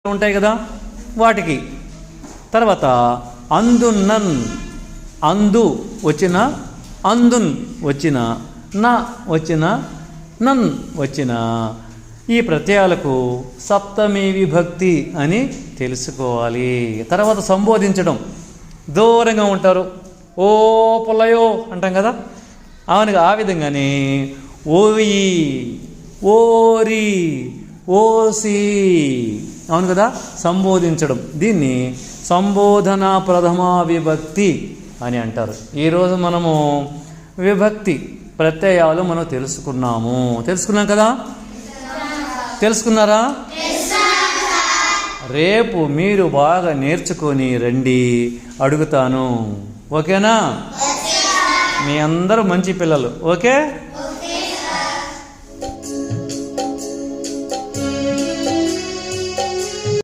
ఉంటాయి కదా వాటికి. తర్వాత అందున్నన్, అందు వచ్చిన, అందున్ వచ్చిన, నా వచ్చిన, నన్ వచ్చిన ఈ ప్రత్యయాలకు సప్తమి విభక్తి అని తెలుసుకోవాలి. తర్వాత సంబోధించడం, దూరంగా ఉంటారు, ఓ పుల్లయో అంటాం కదా, అవును. ఆ విధంగానే ఓయి, ఓరి, ఓసి, అవును కదా, సంబోధించడం. దీన్ని సంబోధన ప్రథమ విభక్తి అని అంటారు. ఈరోజు మనము విభక్తి ప్రత్యయాలు మనం తెలుసుకున్నాం కదా. తెలుసుకున్నారా? రేపు మీరు బాగా నేర్చుకొని రండి, అడుగుతాను. ఓకేనా? మీ అందరూ మంచి పిల్లలు. ఓకే.